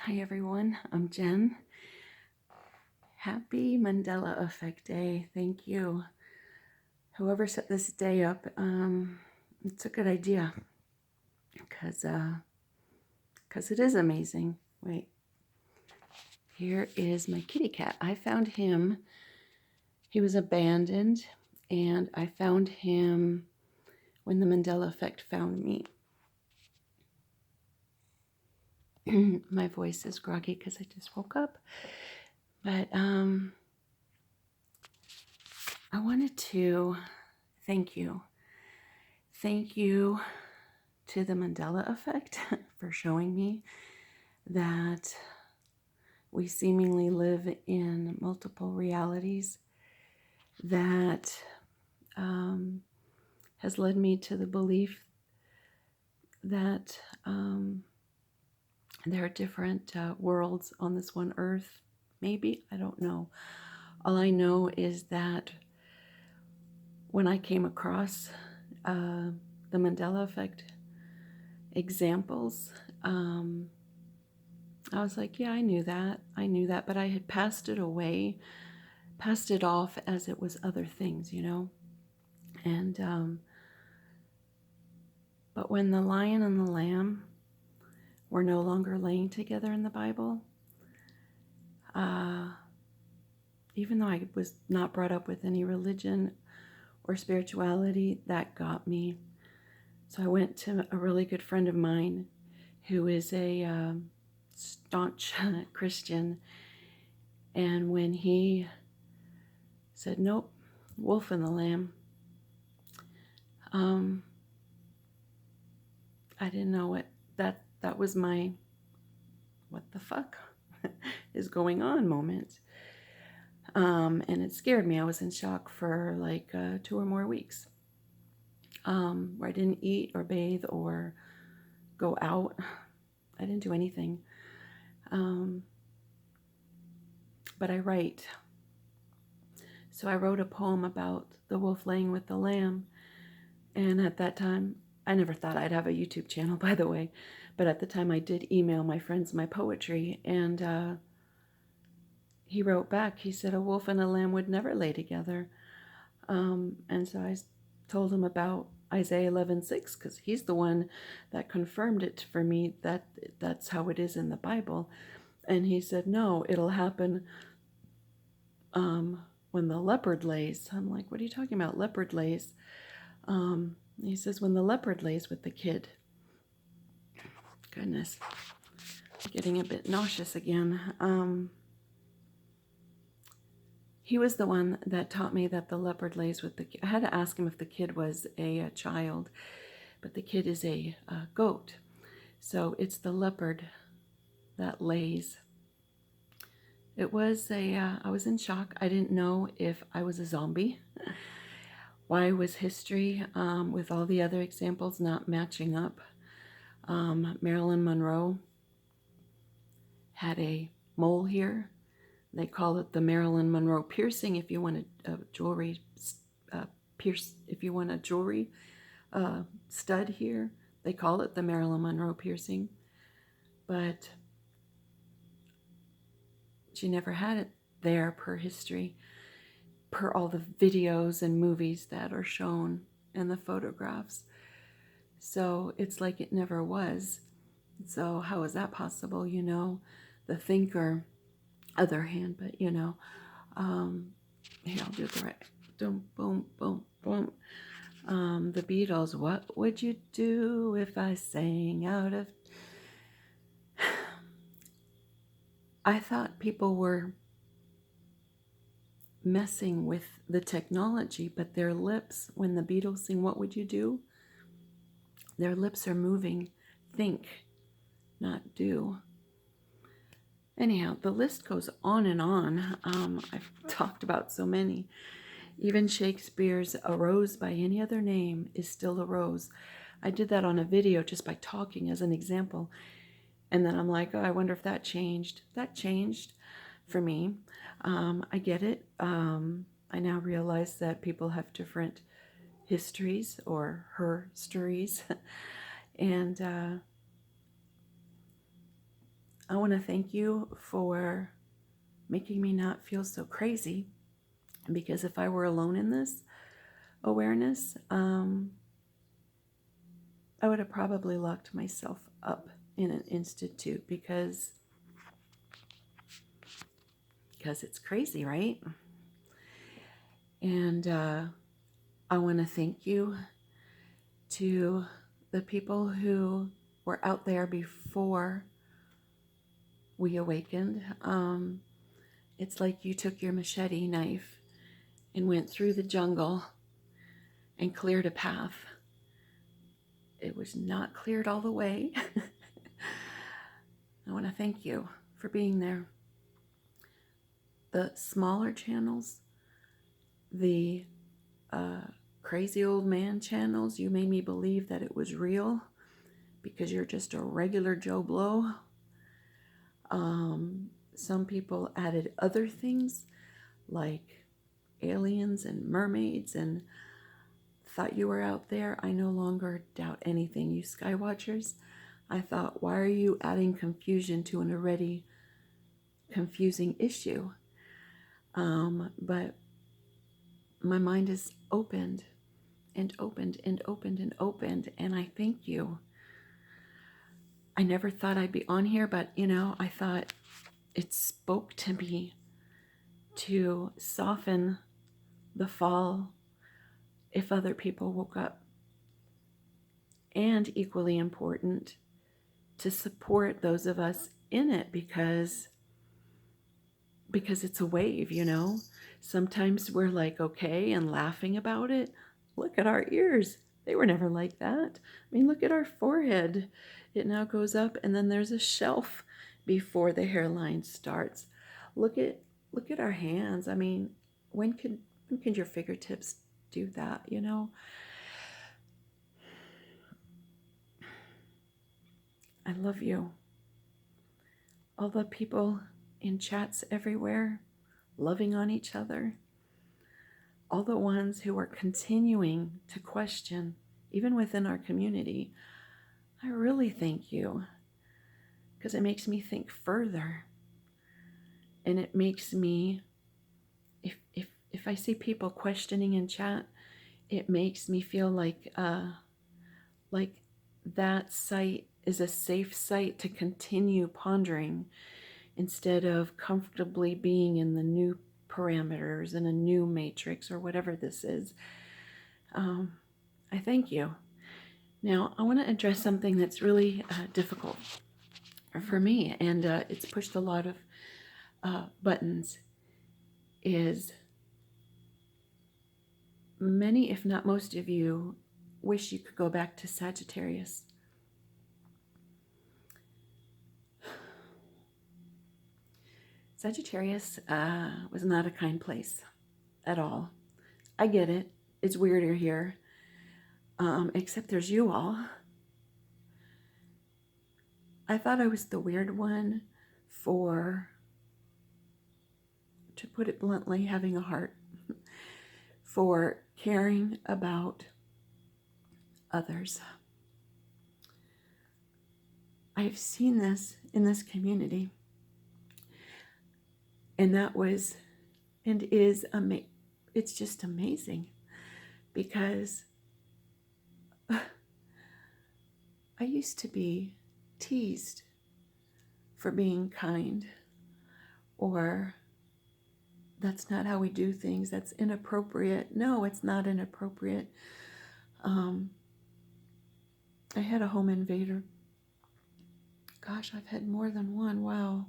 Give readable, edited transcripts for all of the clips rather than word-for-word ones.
Hi everyone, I'm Jen. Happy Mandela Effect Day. Thank you. Whoever set this day up, it's a good idea because it is amazing. Wait, here is my kitty cat. I found him. He was abandoned, and I found him when the Mandela Effect found me. My voice is groggy because I just woke up, but I wanted to thank you. Thank you to the Mandela Effect for showing me that we seemingly live in multiple realities. That has led me to the belief that there are different worlds on this one earth. Maybe, I don't know. All I know is that when I came across the Mandela Effect examples, I was like, yeah, I knew that, but I had passed it away, passed it off as it was other things, and but when the lion and the lamb were no longer laying together in the Bible, uh, even though I was not brought up with any religion or spirituality, that got me. So I went to a really good friend of mine who is a staunch Christian, and when he said, nope, wolf and the lamb, I didn't know what that was my what the fuck is going on moment. And it scared me. I was in shock for like 2 or more weeks, where I didn't eat or bathe or go out. I didn't do anything. But I write. So I wrote a poem about the wolf laying with the lamb. And at that time, I never thought I'd have a YouTube channel, by the way. But at the time, I did email my friends my poetry. And he wrote back. He said, a wolf and a lamb would never lay together. And so I told him about Isaiah 11:6, because he's the one that confirmed it for me that that's how it is in the Bible. And he said, no, it'll happen when the leopard lays. I'm like, what are you talking about? Leopard lays. He says, when the leopard lays with the kid. Goodness, getting a bit nauseous again. He was the one that taught me that the leopard lays with the kid. I had to ask him if the kid was a child, but the kid is a goat. So it's the leopard that lays. It was I was in shock. I didn't know if I was a zombie. Why was history, with all the other examples, not matching up? Marilyn Monroe had a mole here. They call it the Marilyn Monroe piercing. If you want a jewelry if you want a jewelry stud here, they call it the Marilyn Monroe piercing. But she never had it there per history, per all the videos and movies that are shown and the photographs. So it's like it never was. So how is that possible? The thinker, other hand, but here, I'll do it the right. Boom, boom, boom, boom. The Beatles, what would you do if I sang out of... I thought people were messing with the technology, but their lips, when the Beatles sing what would you do, their lips are moving. Think, not do. Anyhow, the list goes on and on. I've talked about so many. Even Shakespeare's "A rose by any other name is still a rose." I did that on a video just by talking as an example. And then I'm like, oh, I wonder if that changed. That changed for me. I get it. I now realize that people have different histories or her stories. And I want to thank you for making me not feel so crazy, because if I were alone in this awareness, I would have probably locked myself up in an institute because it's crazy, right? And I want to thank you to the people who were out there before we awakened. It's like you took your machete knife and went through the jungle and cleared a path. It was not cleared all the way. I want to thank you for being there. The smaller channels, the crazy old man channels, you made me believe that it was real because you're just a regular Joe Blow. Some people added other things like aliens and mermaids and thought you were out there. I no longer doubt anything, you Skywatchers. I thought, why are you adding confusion to an already confusing issue? But my mind is opened and opened and opened and opened, and I thank you. I never thought I'd be on here, but I thought it spoke to me to soften the fall if other people woke up. And equally important, to support those of us in it because it's a wave, Sometimes we're like, okay, and laughing about it. Look at our ears. They were never like that. I mean, look at our forehead. It now goes up, and then there's a shelf before the hairline starts. Look at our hands. I mean, when could your fingertips do that, I love you. All the people in chats everywhere, loving on each other. All the ones who are continuing to question, even within our community. I really thank you, because it makes me think further. And it makes me, if I see people questioning in chat, it makes me feel like that site is a safe site to continue pondering instead of comfortably being in the new parameters in a new matrix or whatever this is. I thank you. Now, I want to address something that's really difficult for me, and it's pushed a lot of buttons, is many, if not most of you, wish you could go back to Sagittarius. Sagittarius was not a kind place at all. I get it. It's weirder here. Except there's you all. I thought I was the weird one for, to put it bluntly, having a heart, for caring about others. I've seen this in this community, and that was and is it's just amazing, because I used to be teased for being kind, or that's not how we do things, that's inappropriate. No, it's not inappropriate. I had a home invader. Gosh, I've had more than one. Wow.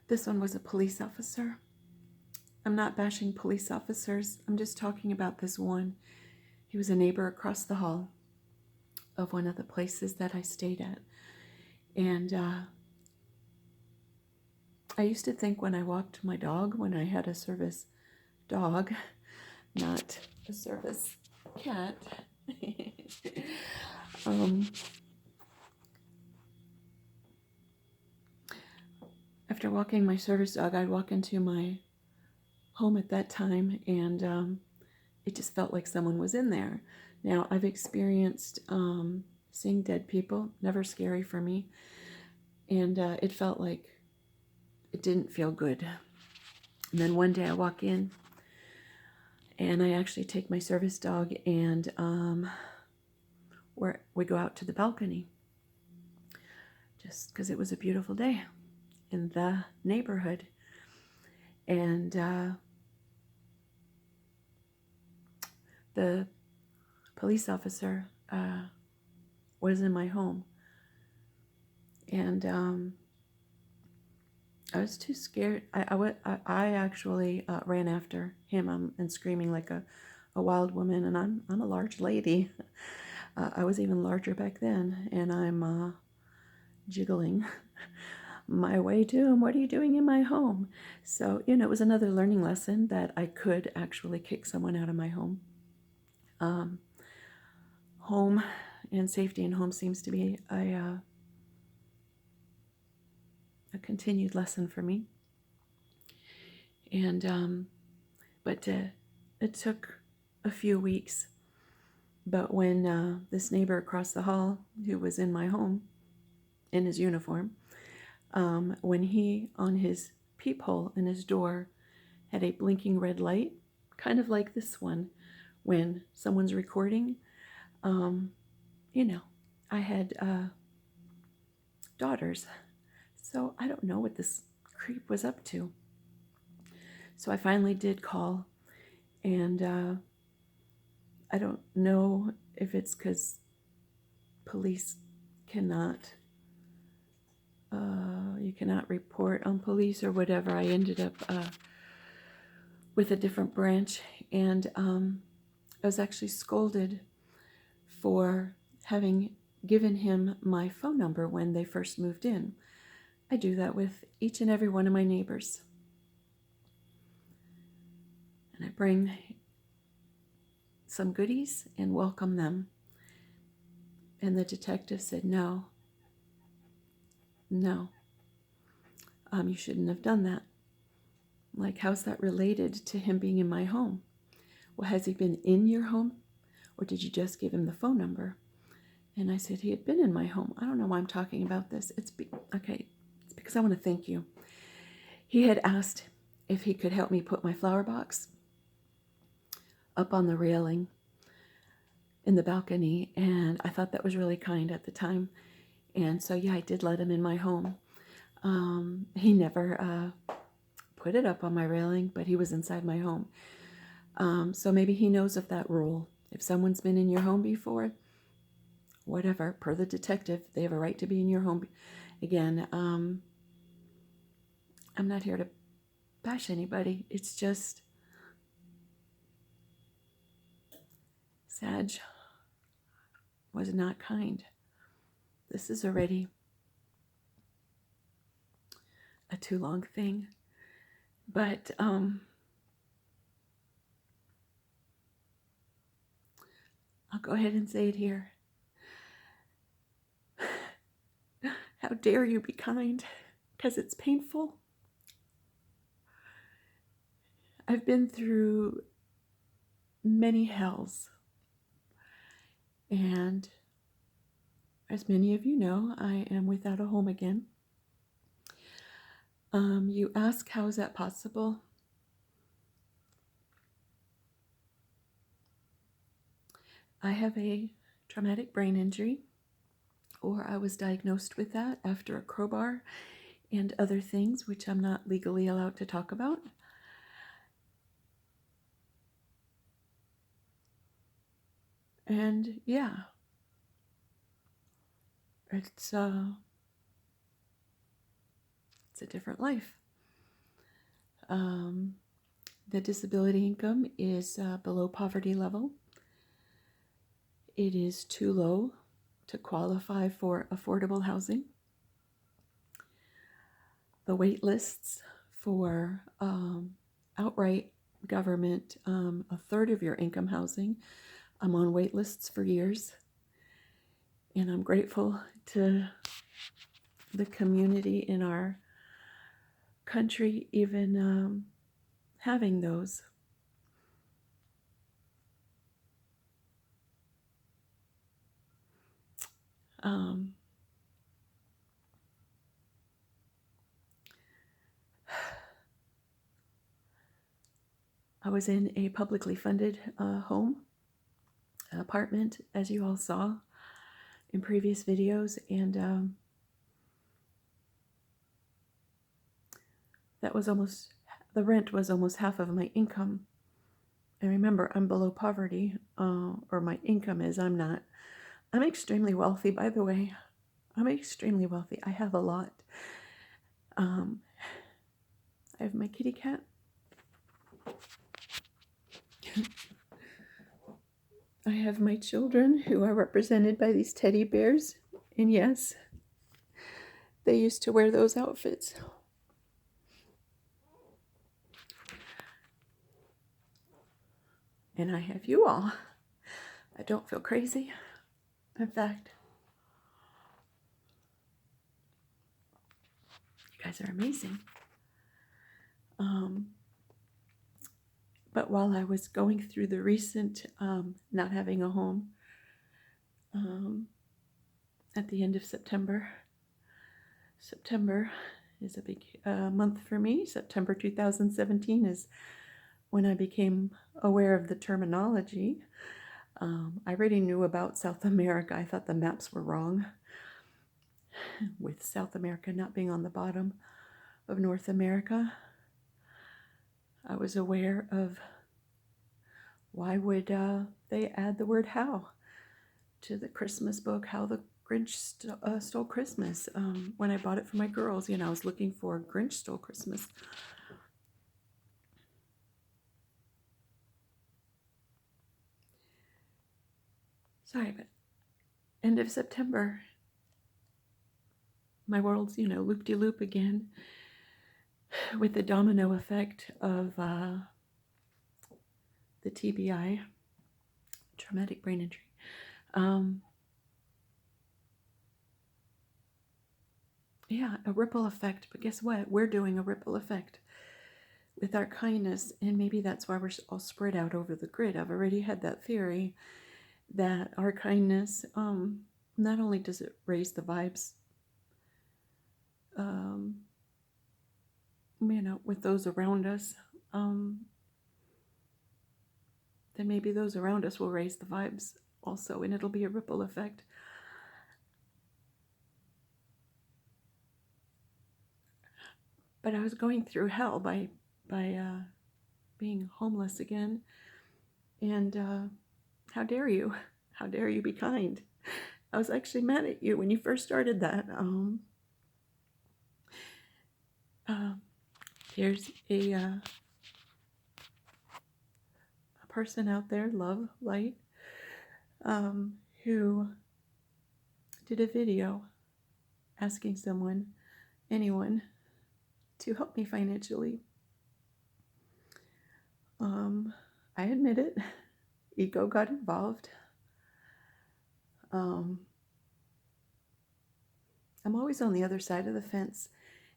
This one was a police officer. I'm not bashing police officers. I'm just talking about this one. He was a neighbor across the hall of one of the places that I stayed at. And I used to think when I walked my dog, when I had a service dog, not a service cat, after walking my service dog, I'd walk into my home at that time, and it just felt like someone was in there. Now, I've experienced seeing dead people, never scary for me, And it felt like it didn't feel good. And then one day I walk in and I actually take my service dog and we go out to the balcony just because it was a beautiful day in the neighborhood. And the police officer was in my home. And I was too scared. I actually ran after him and screaming like a wild woman. And I'm a large lady. I was even larger back then. And I'm jiggling my way to him. What are you doing in my home? So, it was another learning lesson that I could actually kick someone out of my home. Home and safety in home seems to be a continued lesson for me. And but it took a few weeks. But when this neighbor across the hall, who was in my home in his uniform, when he, on his peephole in his door, had a blinking red light, kind of like this one, when someone's recording, I had daughters, so I don't know what this creep was up to. So I finally did call, and I don't know if it's because police cannot, you cannot report on police or whatever. I ended up with a different branch, and I was actually scolded for having given him my phone number when they first moved in. I do that with each and every one of my neighbors. And I bring some goodies and welcome them. And the detective said, no, you shouldn't have done that. Like, how's that related to him being in my home? Well, has he been in your home? Or did you just give him the phone number? And I said, he had been in my home. I don't know why I'm talking about this. It's because I want to thank you. He had asked if he could help me put my flower box up on the railing in the balcony. And I thought that was really kind at the time. And so, yeah, I did let him in my home. He never put it up on my railing, but he was inside my home. So maybe he knows of that rule. If someone's been in your home before, whatever, per the detective, they have a right to be in your home. Again, I'm not here to bash anybody. It's just Sag was not kind. This is already a too long thing. But I'll go ahead and say it here. How dare you be kind? Because it's painful. I've been through many hells. And as many of you know, I am without a home again. You ask, how is that possible? I have a traumatic brain injury, or I was diagnosed with that after a crowbar and other things, which I'm not legally allowed to talk about. And yeah, it's a different life. The disability income is below poverty level. It is too low to qualify for affordable housing. The wait lists for outright government, a third of your income housing. I'm on wait lists for years, and I'm grateful to the community in our country even having those. I was in a publicly funded apartment, as you all saw in previous videos, and the rent was almost half of my income. And remember, I'm below poverty, or my income is, I'm not. I'm extremely wealthy, by the way. I'm extremely wealthy. I have a lot. I have my kitty cat. I have my children, who are represented by these teddy bears. And yes, they used to wear those outfits. And I have you all. I don't feel crazy. In fact, you guys are amazing. But while I was going through the recent not having a home, at the end of September is a big month for me. September 2017 is when I became aware of the terminology. I already knew about South America. I thought the maps were wrong, with South America not being on the bottom of North America. I was aware of why would they add the word how to the Christmas book, How the Grinch Stole Christmas. When I bought it for my girls, I was looking for Grinch Stole Christmas. Sorry, but end of September, my world's, loop-de-loop again, with the domino effect of the TBI, traumatic brain injury. Yeah, a ripple effect. But guess what? We're doing a ripple effect with our kindness, and maybe that's why we're all spread out over the grid. I've already had that theory that our kindness, not only does it raise the vibes, with those around us, then maybe those around us will raise the vibes also, and it'll be a ripple effect. But I was going through hell by being homeless again, and how dare you? How dare you be kind? I was actually mad at you when you first started that. There's a person out there, Love Light, who did a video asking anyone, to help me financially. I admit it. Ego got involved. I'm always on the other side of the fence,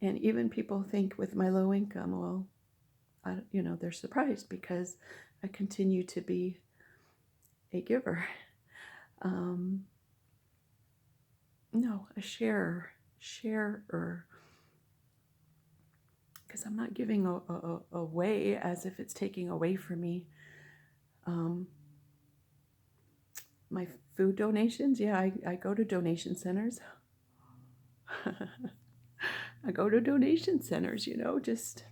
and even people think with my low income, well, they're surprised because I continue to be a giver. No, a sharer, because I'm not giving away as if it's taking away from me. My food donations, yeah, I go to donation centers. I go to donation centers, just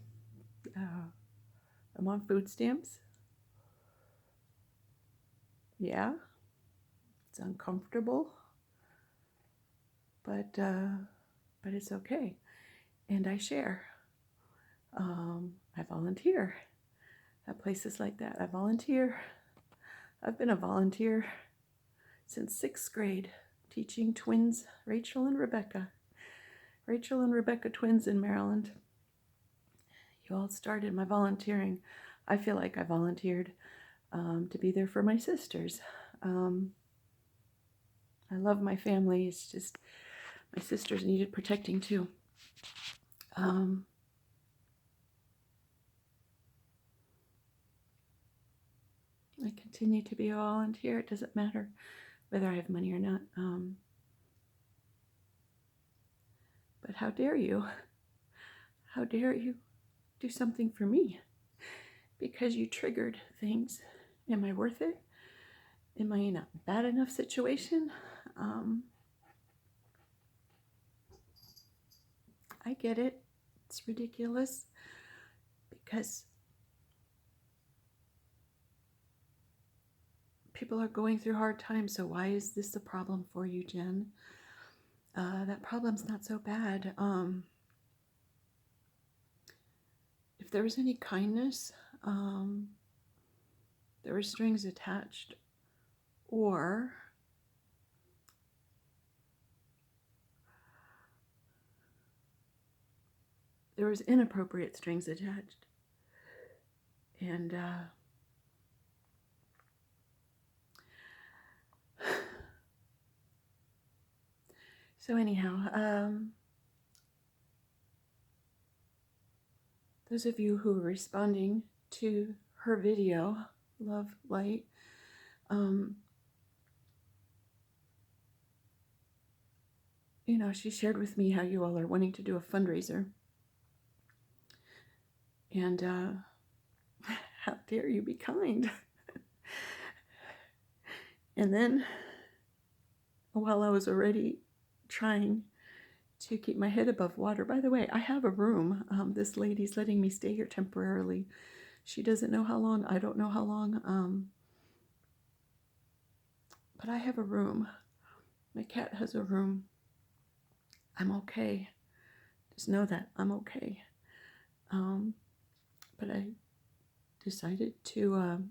I'm on food stamps. Yeah, it's uncomfortable, but it's okay, and I share. I volunteer at places like that. I volunteer. I've been a volunteer since 6th grade, teaching twins, Rachel and Rebecca twins in Maryland. You all started my volunteering. I feel like I volunteered to be there for my sisters. I love my family. It's just my sisters needed protecting too. I continue to be a volunteer. It doesn't matter whether I have money or not. But how dare you? How dare you do something for me? because you triggered things. Am I worth it? Am I in a bad enough situation? I get it. It's ridiculous because people are going through hard times. So why is this a problem for you, Jen? That problem's not so bad. If there was any kindness, there were strings attached, or there was inappropriate strings attached. And so anyhow, those of you who are responding to her video, Love Light, you know, she shared with me how you all are wanting to do a fundraiser. And how dare you be kind? And then, while I was already trying to keep my head above water, by the way, I have a room. This lady's letting me stay here temporarily. She doesn't know how long. I don't know how long. But I have a room. My cat has a room. I'm okay. Just know that I'm okay. But I decided to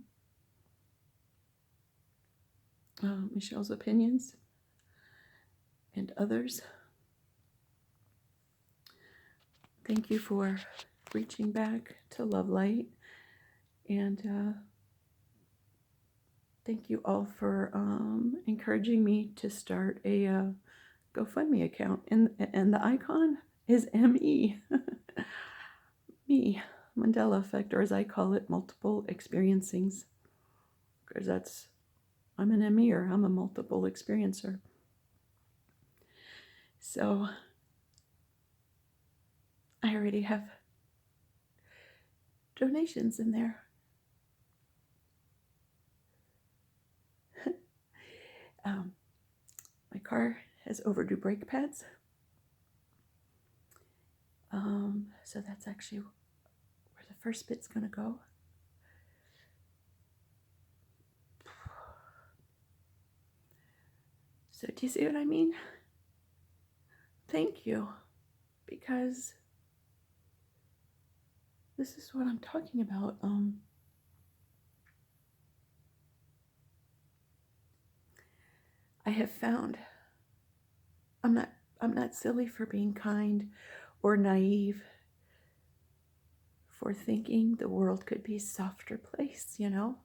Michelle's opinions and others. Thank you for reaching back to Love Light, and thank you all for encouraging me to start a GoFundMe account, and the icon is ME, me, Mandela effect, or as I call it, multiple experiencings, because I'm an MEer, I'm a multiple experiencer. So I already have donations in there. My car has overdue brake pads. So that's actually where the first bit's gonna go. So do you see what I mean? Thank you, because this is what I'm talking about. I have found I'm not silly for being kind or naive, for thinking the world could be a softer place, you know?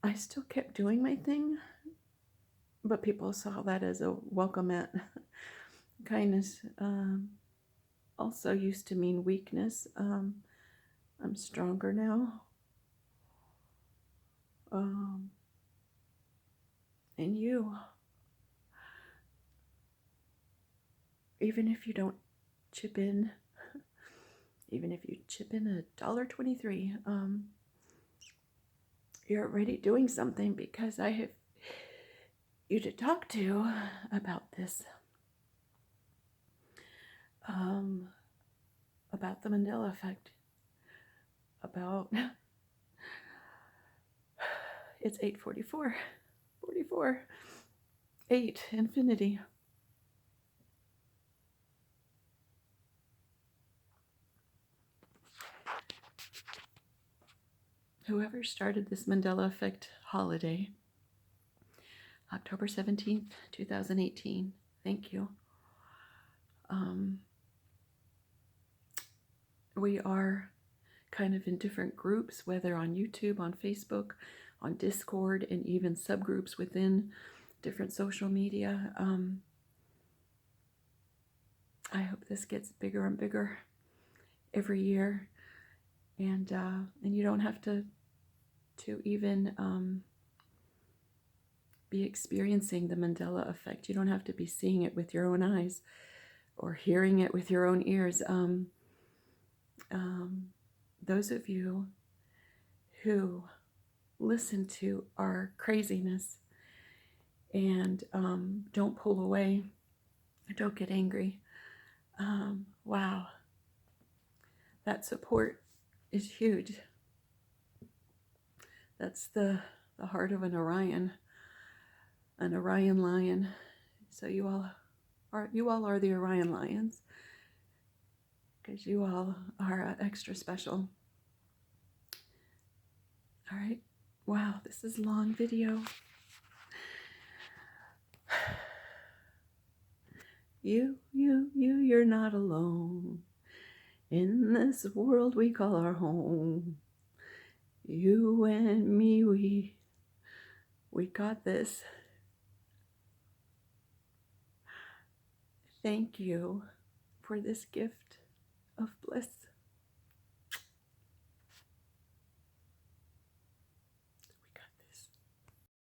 I still kept doing my thing, but people saw that as a welcome at. Kindness also used to mean weakness. I'm stronger now. And you, even if you don't chip in, even if you chip in $1.23, you're already doing something, because I have you to talk to about this, about the Mandela effect, about it's 8:44, 44, 8, infinity. Whoever started this Mandela effect holiday, October 17th, 2018, thank you. We are kind of in different groups, whether on YouTube, on Facebook, on Discord, and even subgroups within different social media. I hope this gets bigger and bigger every year, and you don't have to even be experiencing the Mandela effect. You don't have to be seeing it with your own eyes or hearing it with your own ears. Those of you who listen to our craziness and don't pull away, don't get angry. Wow, that support is huge. That's the heart of an Orion lion. So you all are the Orion lions, because you all are extra special. All right. Wow, this is a long video. You're not alone in this world we call our home. You and me, we got this. Thank you for this gift of bliss.